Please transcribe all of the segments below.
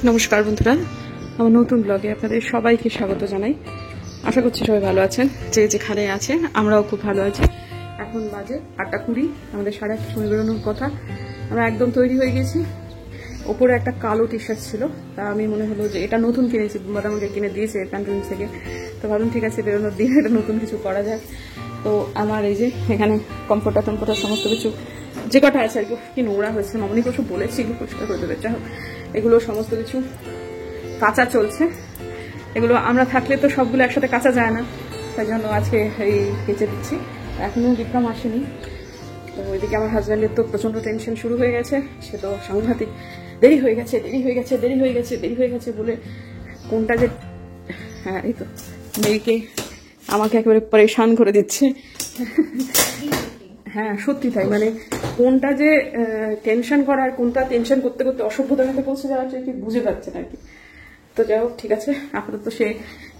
নমস্কার বন্ধুরা, আমার নতুন ব্লগে আপনাদের সবাইকে স্বাগত জানাই। আশা করছি সবাই ভালো আছেন, যে যেখানে আছে। আমরাও খুব ভালো আছি। এখন বাজে 8:20, আমাদের 8:30 সময় বেরোনোর কথা। আমরা একদম তৈরি হয়ে গেছি। ওপরে একটা কালো টি শার্ট ছিল, তা আমি মনে হলো যে এটা নতুন কিনেছি, আমাকে কিনে দিয়েছে প্যান্টুন থেকে। তো ভাবলাম ঠিক আছে, বেরোনোর দিন এটা নতুন কিছু করা যায়। তো আমার এই যে এখানে কমফোর্টার সমস্ত কিছু যে কটা আছে আর কি নোংরা হয়েছে, মামনি কিছু বলেছি এগুলো পরিষ্কার করে দেবে। যাই হোক, এগুলো সমস্ত কিছু কাঁচা চলছে। এগুলো আমরা থাকলে তো সবগুলো একসাথে কাঁচা যায় না, তাই জন্য আজকে এই কেচে দিচ্ছি। এখনো বিক্রম আসেনি, তো ওইদিকে আমার হাজব্যান্ডের তো প্রচন্ড টেনশন শুরু হয়ে গেছে। সে তো সাংঘাতিক দেরি হয়ে গেছে বলে কোনটা যে, হ্যাঁ এই তো মেয়েকে আমাকে একেবারে পরেশান করে দিচ্ছে। হ্যাঁ সত্যি তাই, মানে কোনটা যে টেনশন করা আর কোনটা টেনশন করতে করতে অসভ্যতার মধ্যে পৌঁছে যাওয়া কি বুঝে পাচ্ছে না আর কি। তো যাই হোক, ঠিক আছে, আপাতত সে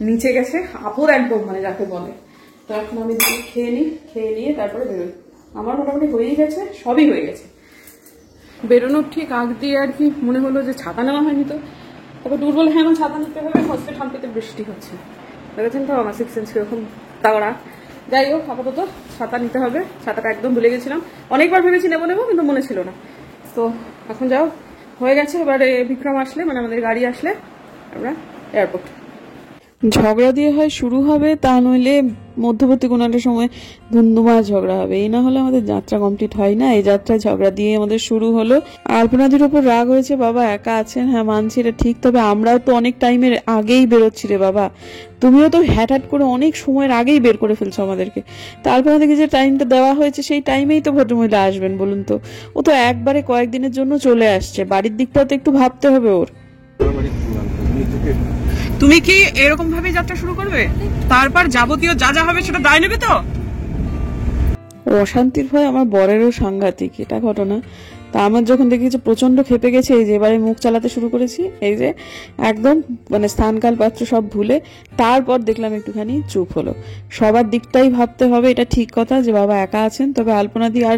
নিচে গেছে, আপদ একদম মানে যাকে বলে। তো এখন আমি খেয়ে নিয়ে তারপরে বেরোই। আমার মোটামুটি হয়েই গেছে, সবই হয়ে গেছে। বেরোনোর ঠিক আগ দিয়ে আর কি মনে হলো যে ছাতা নেওয়া হয়নি, তো তবে দূর বলে হ্যাঁ আমার ছাতা নিতে হবে। ফার্স্টে ঠান্ডাতে বৃষ্টি হচ্ছে, দেখেছেন তো আমার 6 সেন্স কিরকম তাগড়া। যাই হোক, আপাতত ছাতা নিতে হবে। ছাতাটা একদম ভুলে গেছিলাম, অনেকবার ভেবেছি নেবো কিন্তু মনে ছিল না। তো এখন যাও হয়ে গেছে। এবারে বিক্রম আসলে, মানে আমাদের গাড়ি আসলে আমরা এয়ারপোর্ট। ঝগড়া দিয়ে হয় শুরু হবে, তা নইলে মধ্যবর্তী কোনো একটা সময় ধুমধুমার ঝগড়া হবে। এই না হলে আমাদের যাত্রা কমপ্লিট হয় না। এই যাত্রায় ঝগড়া দিয়ে আমাদের শুরু হলো। আলপনাদির উপর রাগ হয়েছে, বাবা একা আছেন, হ্যাঁ মানছি এটা ঠিক, তবে আমরাও তো অনেক টাইমের আগেই বেরোচ্ছি রে বাবা, তুমিও তো হ্যাট করে অনেক সময়ের আগেই বের করে ফেলছো আমাদেরকে। তা আলপনাদিকে যে টাইমটা দেওয়া হয়েছে সেই টাইমেই তো ভদ্রমহিলা আসবেন বলুন তো। ও তো একবারে কয়েকদিনের জন্য চলে আসছে, বাড়ির দিকটাও তো একটু ভাবতে হবে ওর। তুমি কি এরকম ভাবে যাত্রা শুরু করবে? তারপর যাবতীয় যা যা হবে সেটা দায় নেবে তো? অশান্তির ভয় আমার বরেরও সাংঘাতিক এটা ঘটনা। তা আমার যখন দেখেছি প্রচন্ড খেপে গেছে, এই যে এবারে মুখ চালাতে শুরু করেছি, এই যে একদম মানে স্থানকাল পাত্র সব ভুলে, তারপর দেখলাম একটুখানি চুপ হলো। সবার দিকটাই ভাবতে হবে, এটা ঠিক কথা যে বাবা একা আছেন, তবে আলপনাদি আর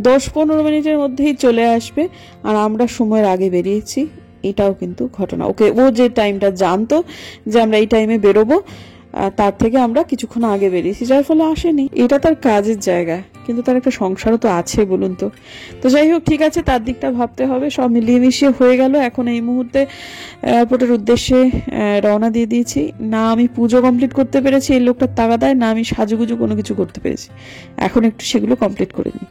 10-15 মিনিটের মধ্যেই চলে আসবে, আর আমরা সময়ের আগে বেরিয়েছি, এটাও কিন্তু ঘটনা। ও যে টাইমটা জানতো যে আমরা এই টাইমে বেরোবো, তার থেকে আমরা কিছুক্ষণ আগে বেরিয়েছি, যার ফলে আসেনি। এটা তার কাজের জায়গা, কিন্তু তার একটা সংসারও তো আছে বলুন তো। তো যাই হোক, ঠিক আছে, তার দিকটা ভাবতে হবে। সব মিলিয়ে মিশিয়ে হয়ে গেল। এখন এই মুহূর্তে এয়ারপোর্টের উদ্দেশ্যে রওনা দিয়ে দিয়েছি। না আমি পুজো কমপ্লিট করতে পেরেছি এই লোকটার তাগাদায়, না আমি সাজুগুজু কোনো কিছু করতে পেরেছি। এখন একটু সেগুলো কমপ্লিট করে নিই।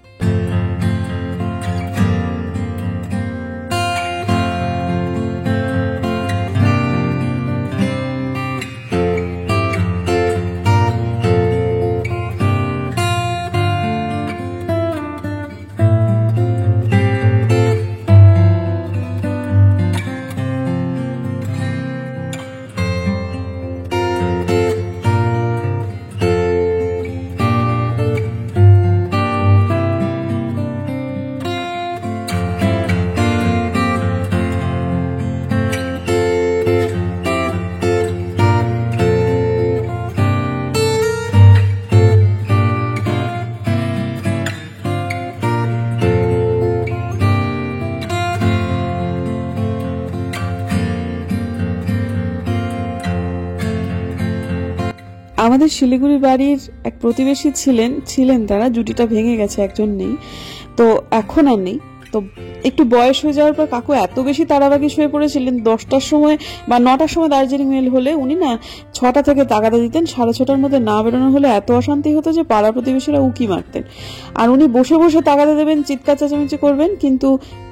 আমাদের শিলিগুড়ি বাড়ির এক প্রতিবেশী ছিলেন তারা, জুটিটা ভেঙে গেছে, একজন নেই তো, এখন আর নেই। তো একটু বয়স হয়ে যাওয়ার পর কাকু এত বেশি তাড়াবাকি শুয়ে পড়েছিলেন, 10টার সময় বা 9টার সময় দার্জিলিং মেল হলে উনি না 6টা থেকে তাগাদা দিতেন। 6:30টার মধ্যে না বেরোনো হলে এত অশান্তি হতো যে পাড়া প্রতিবেশীরা উকি মারতেন। আর উনি বসে বসে তাগাদা দেবেন, চিৎকার চেঁচামেচি করবেন, কিন্তু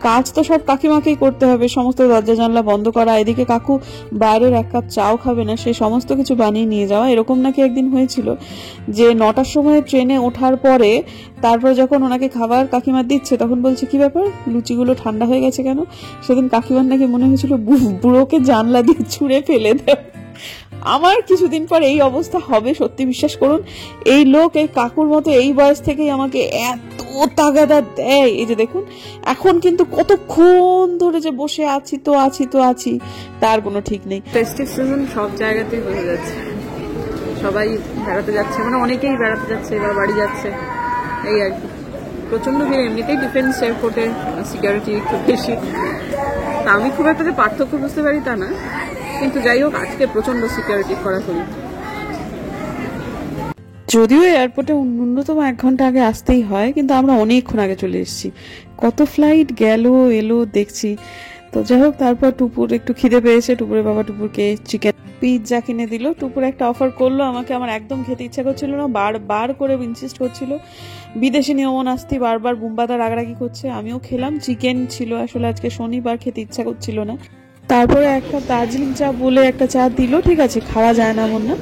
কাজ তো সব কাকিমাকেই করতে হবে, সমস্ত দরজা জানলা বন্ধ করা। এদিকে কাকু বাইরের 1 কাপ চাও খাবে না, সে সমস্ত কিছু বানিয়ে নিয়ে যাওয়া। এরকম নাকি একদিন হয়েছিল যে 9টার সময় ট্রেনে ওঠার পরে তারপর যখন ওনাকে খাবার কাকিমা দিচ্ছে, তখন বলছে কি ব্যাপার, লুচিগুলো ঠান্ডা হয়ে গেছে কেন? সেদিন কাকিমার নাকি মনে হয়েছিল বুড়োকে জানলা দিয়ে ছুঁড়ে ফেলে দেয়। আমার কিছুদিন পর এই অবস্থা হবে, সত্যি বিশ্বাস করুন। এই লোক, এই কাকুর মতো এই বয়স থেকেই আমাকে এত তাগাদা দেয়। এই যে দেখুন, এখন কিন্তু কতক্ষণ ধরে যে বসে আছি তার কোনো ঠিক নেই। ফেস্টিভ সিজন সব জায়গাতেই হয়ে যাচ্ছে, সবাই বেড়াতে যাচ্ছে, মানে অনেকেই বেড়াতে যাচ্ছে, এবার বাড়ি যাচ্ছে, এই আর কি। প্রচন্ড ভিড়, এমনিতেই ডিফেন্স এয়ারপোর্টে সিকিউরিটি খুব বেশি। আমি খুব একটা যে পার্থক্য বুঝতে পারি তা না, কিন্তু যাই হোক আজকে প্রচন্ড সিকিউরিটি কড়াকড়ি। যদিও এয়ারপোর্টে ন্যূনতম 1 ঘন্টা আগে আসতেই হয়, কিন্তু আমরা অনেকক্ষণ আগে চলে এসেছি। কত ফ্লাইট গেল এলো দেখছি। তো যাই হোক, তারপর টুপুর একটু খিদে পেয়েছে, টুপুরের বাবা টুপুরকে চিকেন পিৎজা কিনে দিল। টুপুর একটা অফার করলো আমাকে, আমার একদম খেতে ইচ্ছা করছিল না, বারবার করে ইনসিস্ট করছিল, বিদেশি নিয়মন আসতি বারবার বুম্বাদা রাগারাগি করছে। আমিও খেলাম, চিকেন ছিল আসলে আজকে শনিবার, খেতে ইচ্ছা করছিল না। তারপরে একটা দার্জিলিং চা বলে একটা চা দিল, ঠিক আছে খাওয়া যায় না মন না।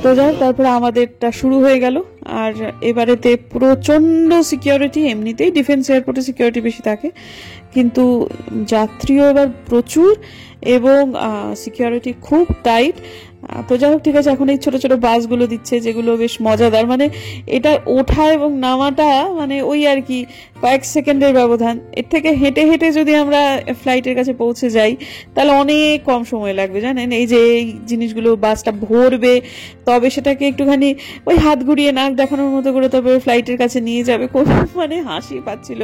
তো যাই তারপরে আমাদেরটা শুরু হয়ে গেল। আর এবারেতে প্রচন্ড সিকিউরিটি, এমনিতেই ডিফেন্স এয়ারপোর্টে সিকিউরিটি বেশি থাকে, কিন্তু যাত্রীও এবার প্রচুর এবং সিকিউরিটি খুব টাইট। তো যাই হোক ঠিক আছে, এখন এই ছোট ছোট বাসগুলো দিচ্ছে যেগুলো বেশ মজাদার, মানে এটা ওঠা এবং নামাটা মানে ওই আর কি কয়েক সেকেন্ডের ব্যবধান। এর থেকে হেঁটে হেঁটে যদি আমরা ফ্লাইটের কাছে পৌঁছে যাই তাহলে অনেক কম সময় লাগবে জানেন। এই যে এই জিনিসগুলো বাসটা ভরবে, তবে সেটাকে একটুখানি ওই হাত ঘুরিয়ে নাক দেখানোর মতো করে তবে ফ্লাইটের কাছে নিয়ে যাবে। খুব মানে হাসি পাচ্ছিল,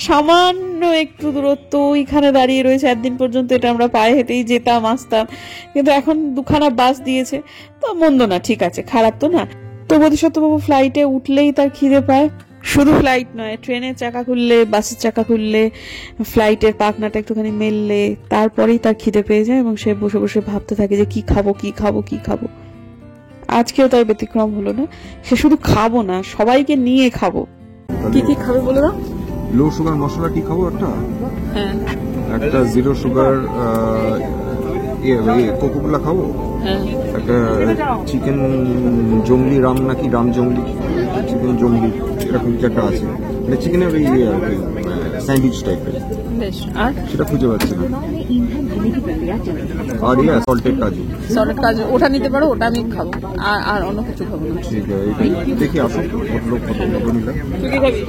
সামান্য একটু দূরত্ব ওইখানে দাঁড়িয়ে রয়েছে। একদিন পর্যন্ত এটা আমরা পায়ে হেঁটেই যেতাম আসতাম, কিন্তু এখন 2খানা বাস দিয়েছে, তো মন্দ না, ঠিক আছে, খারাপ তো না। তো বোধিসত্ত্ববাবু ফ্লাইটে উঠলেই তার খিদে পায়। শুধু ফ্লাইট নয়, ট্রেনের চাকা খুললে, বাসের চাকা খুললে, ফ্লাইটের পাখনাটা একটুখানি মেললে তারপরেই তার খিদে পেয়ে যায় এবং সে বসে বসে ভাবতে থাকে যে কি খাবো কি খাবো কি খাবো। আজকেও তার ব্যতিক্রম হলো না, সে শুধু খাবো না, সবাইকে নিয়ে খাবো। কি কি খাবে বলে দাও? লো সুগার মশলা কি খাবো? হ্যাঁ, একটা 0 সুগার কোকোকোলা খাবো, একটা চিকেন জঙ্গলি রাম নাকি রাম জঙ্গলি, চিকেন জঙ্গলি এরকম কিছু একটা আছে, মানে চিকেনের ওই স্যান্ডউইচ টাইপের, আর সেটা খুঁজে পাচ্ছি না। আর সল্টেড কাজু, ওটা নিতে পারো, ওটা আমি খাবো, আর অন্য কিছু খাবো না। ঠিক আছে, দেখি আসো ভদ্রলোক কত নিলাম। তুই কি খাবি?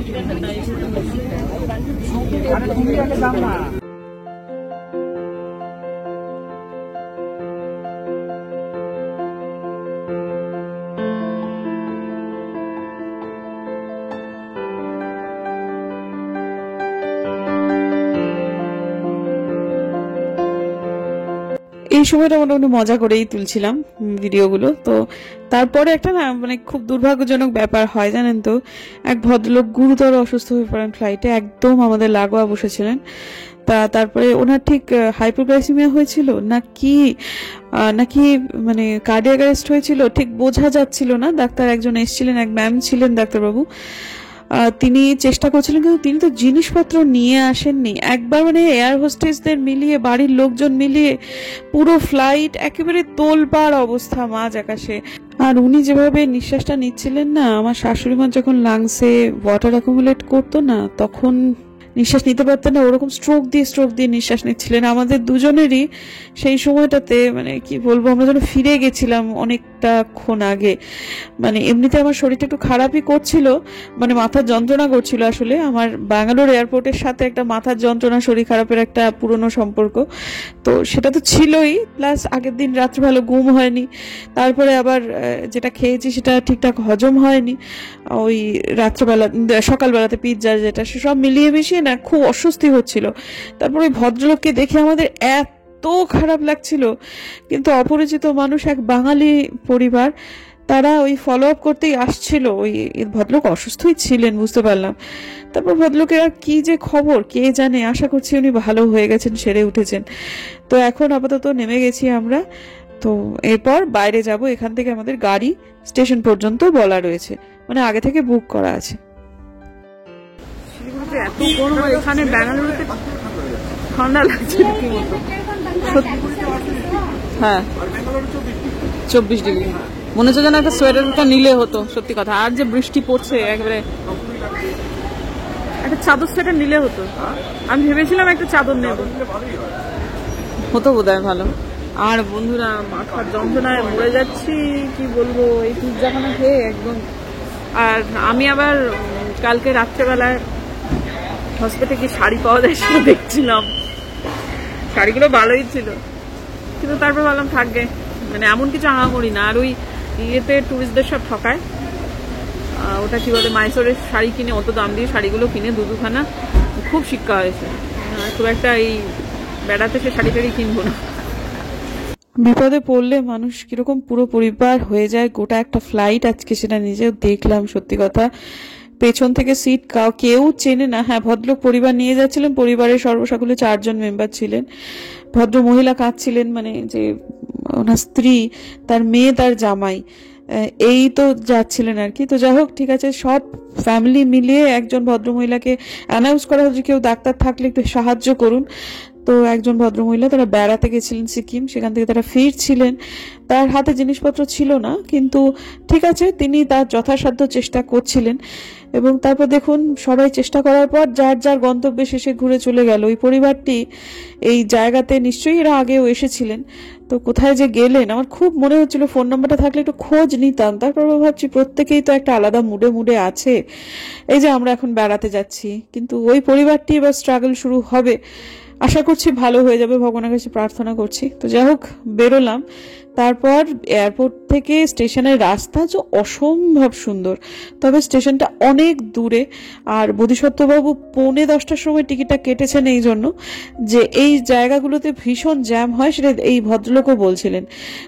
এই সময়টা মোটামুটি মজা করেই তুলছিলাম ভিডিওগুলো। তো তারপরে একটা না মানে খুব দুর্ভাগ্যজনক ব্যাপার হয় জানেন তো, এক ভদ্রলোক গুরুতর অসুস্থ হয়ে পড়েন ফ্লাইটে, একদম আমাদের লাগোয়া বসেছিলেন। তারপরে ওনার ঠিক হাইপোগ্লাইসিমিয়া হয়েছিল নাকি মানে কার্ডিয়াক অ্যারেস্ট হয়েছিল, ঠিক বোঝা যাচ্ছিল না। ডাক্তার একজন এসেছিলেন, এক ম্যাম ছিলেন ডাক্তারবাবু, তিনি চেষ্টা করছিলেন, কিন্তু তিনি তো জিনিসপত্র নিয়ে আসেননি। একবার মানে এয়ার হোস্টেসদের মিলিয়ে, বাড়ির লোকজন মিলিয়ে পুরো ফ্লাইট একেবারে তোলপাড় অবস্থা মাঝ আকাশে। আর উনি যেভাবে নিঃশ্বাসটা নিচ্ছিলেন না, আমার শাশুড়ি মা যখন লাংসে ওয়াটার অ্যাকুমুলেট করতো না তখন নিঃশ্বাস নিতে পারতেন না, ওরকম স্ট্রোক দিয়ে নিঃশ্বাস নিচ্ছিলেন। আমাদের দুজনেরই সেই সময়টাতে মানে কি বলবো, আমরা যেন ফিরে গেছিলাম অনেকটাক্ষণ আগে। মানে এমনিতে আমার শরীরটা একটু খারাপই করছিল, মানে মাথার যন্ত্রণা করছিল। আসলে আমার ব্যাঙ্গালোর এয়ারপোর্টের সাথে একটা মাথার যন্ত্রণা, শরীর খারাপের একটা পুরনো সম্পর্ক, তো সেটা তো ছিলই, প্লাস আগের দিন রাত্রে ভালো ঘুম হয়নি, তারপরে আবার যেটা খেয়েছি সেটা ঠিকঠাক হজম হয়নি, ওই রাত্রেবেলা সকালবেলাতে পিৎজা যেটা, সেসব মিলিয়ে মিশিয়ে না খুব অস্বস্তি হচ্ছিল। তারপর ওই ভদ্রলোককে দেখে আমাদের এত খারাপ লাগছিল, কিন্তু অপরিচিত মানুষ, এক বাঙালি পরিবার, তারা ওই ফলো আপ করতেই আসছিল। ওই ভদ্রলোক অসুস্থই ছিলেন বুঝতে পারলাম। তারপর ভদ্রলোকের আর কি যে খবর কে জানে, আশা করছি উনি ভালো হয়ে গেছেন, সেরে উঠেছেন। তো এখন আপাতত নেমে গেছি আমরা, তো এরপর বাইরে যাব। এখান থেকে আমাদের গাড়ি স্টেশন পর্যন্ত বলা রয়েছে, মানে আগে থেকে বুক করা আছে। এত গরম, এখানে ব্যাঙ্গালুরুতে ঠান্ডা লাগছে রীতিমতো। হ্যাঁ 24 ডিগ্রি, মনে হচ্ছে যেন একটা সোয়েটারটা নিলে হতো, সত্যি কথা। আর যে বৃষ্টি পড়ছে, একবারে একটা চাদর সোয়েটার নিলে হতো। আমি ভেবেছিলাম একটা চাদর নেব, হতো বোধহয় ভালো। আর বন্ধুরা, মাথার যন্ত্রণায় মরে যাচ্ছি, কি বলবো, এই পিৎজাখানা খেয়ে একদম। আর আমি আবার কালকে রাত্রেবেলায় হসপিটালে কি শাড়ি পাওয়া যায় সেটা দেখছিলাম, শাড়িগুলো ভালোই ছিল, কিন্তু তারপর ভাবলাম থাকবে, মানে এমন কিছু আহামরি না। আর ওই ইয়েতে টুরিস্টদের সব ঠকায়, ওটা কি বলে, মাইসোরের শাড়ি কিনে, অত দাম দিয়ে শাড়িগুলো কিনে দুখানা, খুব শিক্ষা হয়েছে। খুব একটা এই বেড়াতে সে শাড়ি টাড়ি কিনবো না। বিপদে পড়লে মানুষ কিরকম পুরো পরিবার হয়ে যায়, গোটা একটা ফ্লাইট। আজকে সেটা নিজেও দেখলাম, সত্যি কথা। পেছন থেকে সিট কেউ চেনে না। হ্যাঁ, ভদ্রলোক পরিবার নিয়ে যাচ্ছিলেন, পরিবারের সর্বসাকুল্যে 4 জন মেম্বার ছিলেন। ভদ্র মহিলা কাঁদছিলেন, মানে যে ওনার স্ত্রী, তার মেয়ে, তার জামাই, এই তো যাচ্ছিলেন আর কি। তো যাই হোক, ঠিক আছে, সব ফ্যামিলি মিলিয়ে একজন ভদ্রমহিলাকে অ্যানাউন্স করা হচ্ছে কেউ ডাক্তার থাকলে একটু সাহায্য করুন। তো একজন ভদ্রমহিলা, তারা বেড়াতে গেছিলেন সিকিম, সেখান থেকে তারা ফিরছিলেন। তার হাতে জিনিসপত্র ছিল না, কিন্তু ঠিক আছে, তিনি তার যথাসাধ্য চেষ্টা করছিলেন। এবং তারপর দেখুন, সবাই চেষ্টা করার পর যার যার গন্তব্যে শেষে ঘুরে চলে গেল। ওই পরিবারটি এই জায়গাতে নিশ্চয়ই এরা আগেও এসেছিলেন, তো কোথায় যে গেলেন আমার খুব মনে হচ্ছিল ফোন নাম্বারটা থাকলে একটু খোঁজ নিতাম। তারপর ভাবছি প্রত্যেকেই তো একটা আলাদা মুডে মুডে আছে। এই যে আমরা এখন বেড়াতে যাচ্ছি, কিন্তু ওই পরিবারটি এবার স্ট্রাগল শুরু হবে। আশা করছি ভালো হয়ে যাবে, ভগবানের কাছে প্রার্থনা করছি। তো যাই হোক, বেরোলাম। তারপর এয়ারপোর্ট থেকে স্টেশনের রাস্তা যে অসম্ভব সুন্দর, তবে স্টেশনটা অনেক দূরে। আর বোধিসত্ত্ববাবু 9:45টার সময় টিকিটটা কেটেছেন এই জন্য যে এই জায়গাগুলোতে ভীষণ জ্যাম হয়, সেটা এই ভদ্রলোকও বলছিলেন।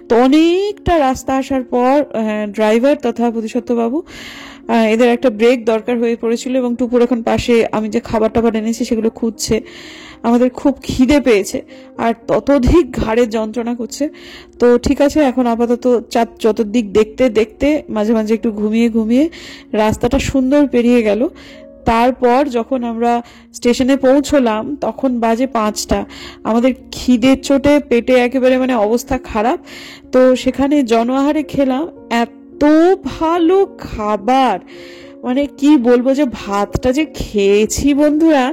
তো অনেকটা রাস্তা আসার পর ড্রাইভার তথা বোধিসত্ত্ববাবু এদের একটা ব্রেক দরকার হয়ে পড়েছিল, এবং টুপুর এখন পাশে আমি যে খাবার টাবার এনেছি সেগুলো খুঁজছে। আমাদের খুব খিদে পেয়েছে আর ততোধিক ঘাড়ের যন্ত্রণা করছে। তো ঠিক আছে, এখন আপাতত চতুর্দিক দেখতে দেখতে মাঝে মাঝে একটু ঘুমিয়ে ঘুমিয়ে রাস্তাটা সুন্দর পেরিয়ে গেল। তারপর যখন আমরা স্টেশনে পৌঁছলাম তখন বাজে 5টা। আমাদের খিদের চোটে পেটে একেবারে মানে অবস্থা খারাপ। তো সেখানে জনআহারে খেলাম এত ভালো খাবার, মানে কি বলবো, যে ভাতটা যে খেয়েছি বন্ধুরা,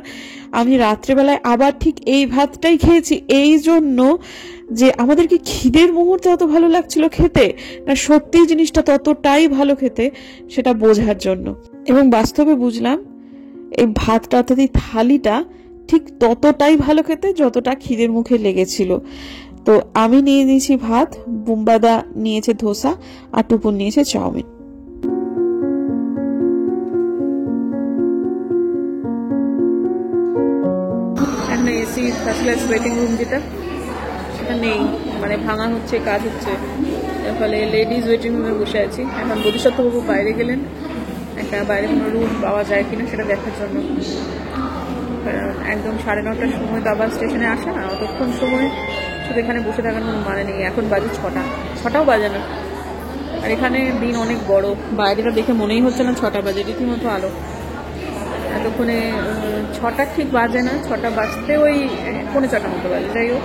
আমি রাত্রেবেলায় আবার ঠিক এই ভাতটাই খেয়েছি এই জন্য যে আমাদেরকে খিদের মুহূর্তে অত ভালো লাগছিল খেতে, না সত্যি জিনিসটা ততটাই ভালো খেতে সেটা বোঝার জন্য। এবং বাস্তবে বুঝলাম এই ভাতটা অর্থাৎ এই থালিটা ঠিক ততটাই ভালো খেতে যতটা খিদের মুখে লেগেছিল। তো আমি নিয়ে নিয়েছি ভাত, বুম্বাদা নিয়েছে ধোসা, আর টুপুর নিয়েছে chowmein. AC first class waiting room যেটা, সেটা নেই, মানে ভাঙা হচ্ছে, কাজ হচ্ছে, এর ফলে লেডিজ ওয়েটিং রুমে বসে আছি। এখন বোধিসত্ত্ববাবু বাইরে গেলেন, একটা বাইরে কোনো রুম পাওয়া যায় কিনা সেটা দেখার জন্য। একদম 9:30টার সময় তো আবার স্টেশনে আসে না, অতক্ষণ সময় শুধু এখানে বসে থাকার কোনো মানে নেই। এখন বাজে 6টাও বাজে না, আর এখানে দিন অনেক বড়, বাইরেটা দেখে মনেই হচ্ছে না 6টা বাজে, রীতিমতো আলো। এতক্ষণে 6টা ঠিক বাজে না, 6টা বাজতে ওই 4:45 মতো বাজে। যাই হোক,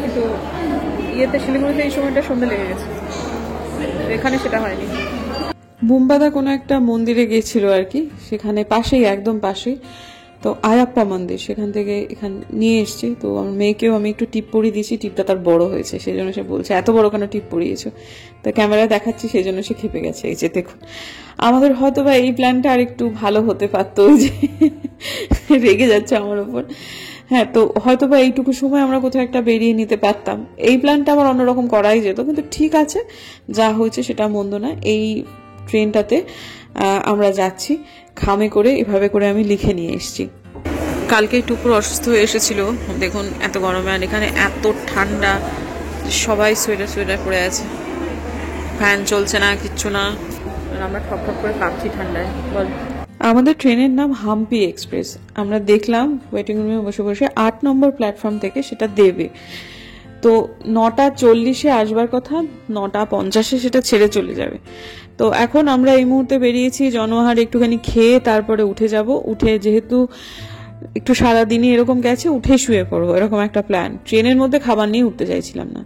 কিন্তু ইয়েতে শিলিগুড়িতে এই সময়টা সন্ধ্যা লেগে গেছে, এখানে সেটা হয়নি। বুম্বাদা কোনো একটা মন্দিরে গিয়েছিল আর কি, সেখানে পাশেই, একদম পাশেই তো আয়াপ্পা মন্দির, সেখান থেকে এখানে নিয়ে এসছি। তো আমার মেয়েকেও আমি একটু টিপ পরিয়ে দিয়েছি, টিপটা তার বড় হয়েছে সেই জন্য সে বলছে এত বড় কেন টিপ পরিয়েছো। তো ক্যামেরায় দেখাচ্ছি সেই জন্য সে খেপে গেছে। এই যে দেখুন, আমাদের হয়তো বা এই প্ল্যানটা আর একটু ভালো হতে পারতো, যে রেগে যাচ্ছে আমার উপর। হ্যাঁ, তো হয়তো বা এইটুকু সময় আমরা কোথাও একটা বেরিয়ে নিতে পারতাম, এই প্ল্যানটা আমার অন্যরকম করাই যেত, কিন্তু ঠিক আছে, যা হয়েছে সেটা মন্দ না। এই ট্রেনটাতে আমরা যাচ্ছি খামে করে, এভাবে করে আমি লিখে নিয়ে এসেছি। কালকে টুকুর অসুস্থ হয়ে এসেছিল, দেখুন এত গরমে, আর এখানে এত ঠান্ডা, সবাই সোয়েটার পরে আছে, ফ্যান চলছে না, কিচ্ছু না, আর আমরা ঠক ঠক করে কাঁপছি ঠান্ডায়। বল, আমাদের ট্রেনের নাম হাম্পি এক্সপ্রেস। আমরা দেখলাম ওয়েটিং রুমে বসে বসে 8 নম্বর প্ল্যাটফর্ম থেকে সেটা দেবে। তো 9:40 আসবার কথা, 9:50 সেটা ছেড়ে চলে যাবে। তো এখন আমরা এই মুহূর্তে বেরিয়েছি জনআহার একটুখানি খেয়ে তারপরে উঠে যাব। উঠে যেহেতু একটু সারাদিনই এরকম গেছে, উঠে শুয়ে পড়বো, এরকম একটা প্ল্যান। ট্রেনের মধ্যে খাবার নিয়ে উঠতে চাইছিলাম না,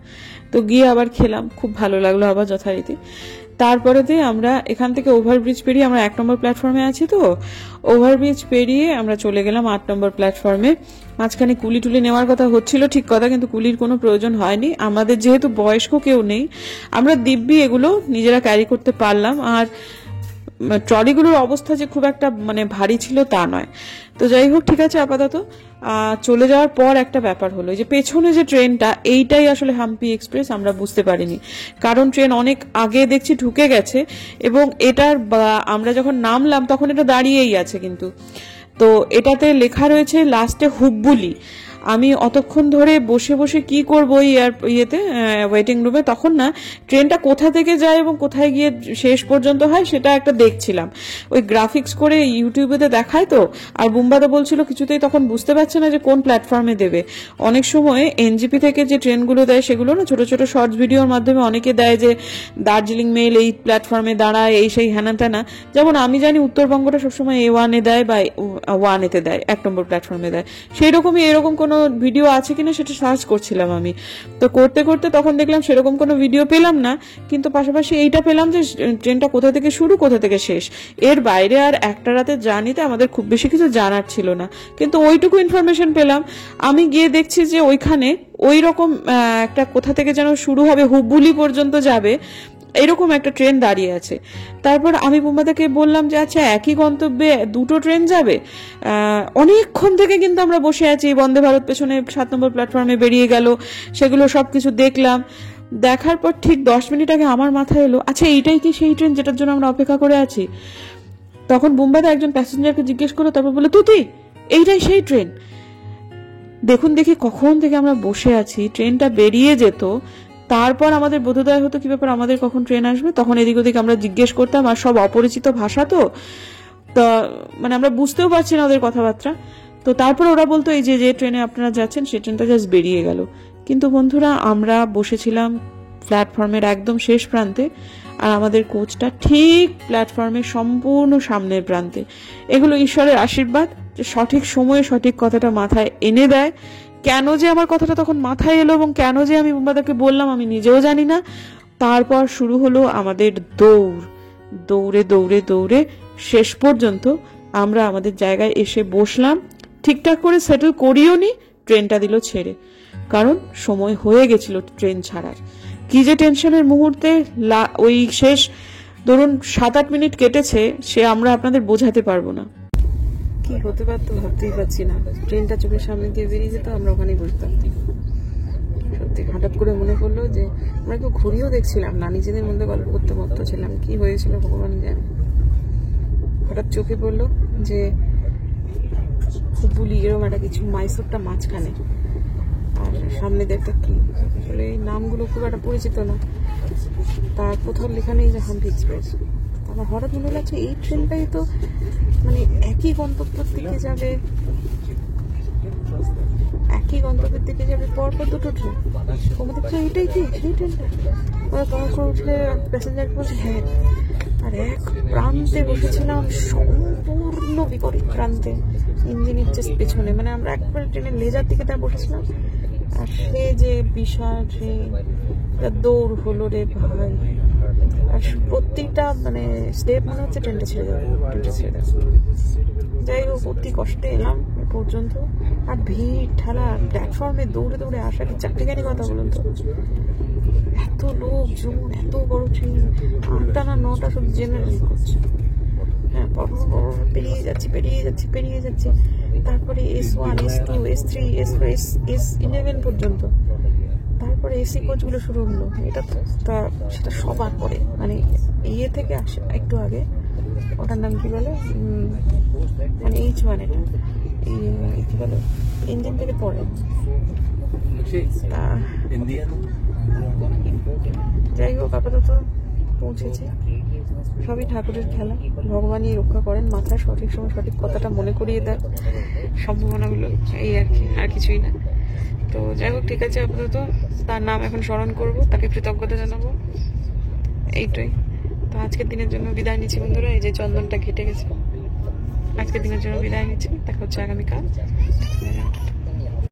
তো গিয়ে আবার খেলাম, খুব ভালো লাগলো আবার যথারীতি। তারপরেতে আমরা এখান থেকে ওভারব্রিজ পেরিয়ে, আমরা 1 নম্বর প্ল্যাটফর্মে আছি, তো ওভারব্রিজ পেরিয়ে আমরা চলে গেলাম 8 নম্বর প্ল্যাটফর্মে। মাঝখানে কুলি টুলি নেওয়ার কথা হচ্ছিল, ঠিক কথা, কিন্তু কুলির কোনো প্রয়োজন হয়নি। আমাদের যেহেতু বয়স্ক কেউ নেই, আমরা দিব্যি এগুলো নিজেরা ক্যারি করতে পারলাম। আর ট্রলিগুলোর অবস্থা যে খুব একটা মানে ভারী ছিল তা নয়। তো যাই হোক, ঠিক আছে, আপাতত চলে যাওয়ার পর একটা ব্যাপার হলো, যে পেছনে যে ট্রেনটা, এইটাই আসলে হাম্পি এক্সপ্রেস, আমরা বুঝতে পারিনি, কারণ ট্রেন অনেক আগে দেখছি ঢুকে গেছে, এবং এটার আমরা যখন নামলাম তখন এটা দাঁড়িয়েই আছে, কিন্তু তো এটাতে লেখা রয়েছে লাস্টে হুব্বুলি, আমি অতক্ষণ ধরে বসে বসে কি করবো ইয়েতে ওয়েটিং রুমে, তখন না ট্রেনটা কোথা থেকে যায় এবং কোথায় গিয়ে শেষ পর্যন্ত হয় সেটা একটা দেখছিলাম। ওই গ্রাফিক্স করে ইউটিউবেতে দেখায় তো, আর বুম্বাদা বলছিল কিছুতেই তখন বুঝতে পারছে না যে কোন প্ল্যাটফর্মে দেবে। অনেক সময় এনজিপি থেকে যে ট্রেনগুলো দেয় সেগুলো না ছোট ছোট শর্টস ভিডিওর মাধ্যমে অনেকে দেয় যে দার্জিলিং মেল এই প্ল্যাটফর্মে দাঁড়ায়, এই সেই হ্যানা ত্যানা। যেমন আমি জানি উত্তরবঙ্গটা সবসময় A1-এ দেয় বা 1-এতে দেয়, 1 নম্বর প্ল্যাটফর্মে দেয়। সেই রকমই এরকম কোনো ভিডিও আছে কিনা সেটা সার্চ করছিলাম আমি। তো করতে করতে তখন দেখলাম সেরকম কোনো ভিডিও পেলাম না, কিন্তু পাশাপাশি এইটা পেলাম যে ট্রেনটা কোথা থেকে শুরু কোথা থেকে শেষ। এর বাইরে আর একটা রাতে জার্নিতে আমাদের খুব বেশি কিছু জানার ছিল না, কিন্তু ওইটুকু ইনফরমেশন পেলাম। আমি গিয়ে দেখছি যে ওইখানে ওই রকম একটা কোথা থেকে যেন শুরু হবে, হুবুলি পর্যন্ত যাবে এরকম একটা ট্রেন দাঁড়িয়ে আছে। তারপর আমি বুম্বাদাকে বললাম যে আচ্ছা একই গন্তব্যে দুটো ট্রেন যাবে? অনেকক্ষণ থেকে কিন্তু আমরা বসে আছি, বন্দে ভারত পেছনে 7 নম্বর প্ল্যাটফর্মে বেরিয়ে গেল, সেগুলো সবকিছু দেখলাম। দেখার পর ঠিক 10 মিনিট আগে আমার মাথায় এলো আচ্ছা এইটাই কি সেই ট্রেন যেটার জন্য আমরা অপেক্ষা করে আছি? তখন বুম্বাদা একজন প্যাসেঞ্জারকে জিজ্ঞেস করলো, তারপর বললো তুই এইটাই সেই ট্রেন। দেখুন দেখি কখন থেকে আমরা বসে আছি, ট্রেনটা বেরিয়ে যেত, তারপর আমাদের বোধোদয় হতো কি ব্যাপার আমাদের কখন ট্রেন আসবে। তখন এদিক ওদিক আমরা জিজ্ঞেস করতাম, আর সব অপরিচিত ভাষা তো মানে আমরা বুঝতেও পারছি না ওদের কথাবার্তা। তো তারপর ওরা বলতো এই যে ট্রেনে আপনারা যাচ্ছেন সেই ট্রেনটা জাস্ট বেরিয়ে গেল। কিন্তু বন্ধুরা আমরা বসেছিলাম প্ল্যাটফর্মের একদম শেষ প্রান্তে, আর আমাদের কোচটা ঠিক প্ল্যাটফর্মের সম্পূর্ণ সামনের প্রান্তে। এগুলো ঈশ্বরের আশীর্বাদ যে সঠিক সময়ে সঠিক কথাটা মাথায় এনে দেয়। কেন যে আমার কথাটা তখন মাথায় এলো এবং কেন যে আমি বুম্বাদাকে বললাম আমি নিজেও জানি না। তারপর শুরু হলো আমাদের দৌড়ে দৌড়ে দৌড়ে শেষ পর্যন্ত আমরা আমাদের জায়গায় এসে বসলাম। ঠিকঠাক করে সেটেল করিও নি, ট্রেনটা দিল ছেড়ে, কারণ সময় হয়ে গেছিল ট্রেন ছাড়ার। কি যে টেনশনের মুহূর্তে ওই শেষ ধরুন 7-8 মিনিট কেটেছে সে আমরা আপনাদের বোঝাতে পারবো না। কি হতে পারতো ভাবতেই পারছি না। ট্রেনটা চোখের সামনে দিয়ে বেরিয়ে যেত, আমরা ওখানেই বসতাম। সত্যি হঠাৎ করে মনে পড়লো যে আমরা কেউ ঘুরিয়েও দেখছিলাম না, নিজেদের মধ্যে গল্প করতে মত্ত ছিলাম, কি হয়েছিল ভগবান জানে। হঠাৎ চোখে পড়লো যে হুবুলি এরকম একটা কিছু, মাইসোরটা মাঝখানে, আর সামনে দেখতে কি আসলে এই নামগুলো খুব একটা পরিচিত না। তার কোথাও লেখা নেই যে হাম্পি এক্সপ্রেস। আমার হঠাৎ মনে লাগছে এই ট্রেনটাই তো মানে একই গন্তব্যের দিকে যাবে, পরপর দুটো ট্রেন। দেখছো এইটাই কি সেই ট্রেনটা? তখন উঠলে প্যাসেঞ্জার বলছে হ্যাঁ। আর এক প্রান্তে বসেছিলাম, সম্পূর্ণ বিপরীত প্রান্তে, ইঞ্জিনের জাস্ট পেছনে, মানে আমরা একবার ট্রেনের লেজার দিকে তার বসেছিলাম। আর সে যে বিশাল ট্রেন দৌড় হলো রে ভাই, আর প্রত্যেকটা মানে স্টেপ মনে হচ্ছে ট্রেনটা ছেড়ে যাবে। যাই হোক অতি কষ্টে এলাম পর্যন্ত। আর ভিড় ঠেলা, প্ল্যাটফর্মে দৌড়ে দৌড়ে আসা কি চাকরিকারী কথা বলুন তো। এত লোকজন, এত বড় ট্রেন, 8টা না 9টা সব জেনারেল করছে। হ্যাঁ পেরিয়ে যাচ্ছি। তারপরে S1, S2, S3, S4, S11 পর্যন্ত। তারপরে এসি কোচগুলো শুরু হলো। এটা সেটা সবার পরে, মানে ইয়ে থেকে আসে একটু আগে, ওটার নাম কি বলে, মানে H1, এটা কি বলে ইঞ্জিন থেকে পরে। যাই হোক আপাতত পৌঁছেছে। সবই ঠাকুরের খেলা, ভগবানই রক্ষা করেন, মাথায় সঠিক সময় সঠিক কথাটা মনে করিয়ে দেয়, সম্ভাবনাগুলো এই আর কি, আর কিছুই না। তো যাই হোক ঠিক আছে, আপাতত তার নাম এখন স্মরণ করব, তাকে কৃতজ্ঞতা জানাবো, এইটাই। তো আজকের দিনের জন্য বিদায় নিচ্ছি বন্ধুরা। এই যে চন্দনটা ঘেটে গেছে, আজকের দিনের জন্য বিদায় নিচ্ছি। দেখা হচ্ছে আগামীকাল।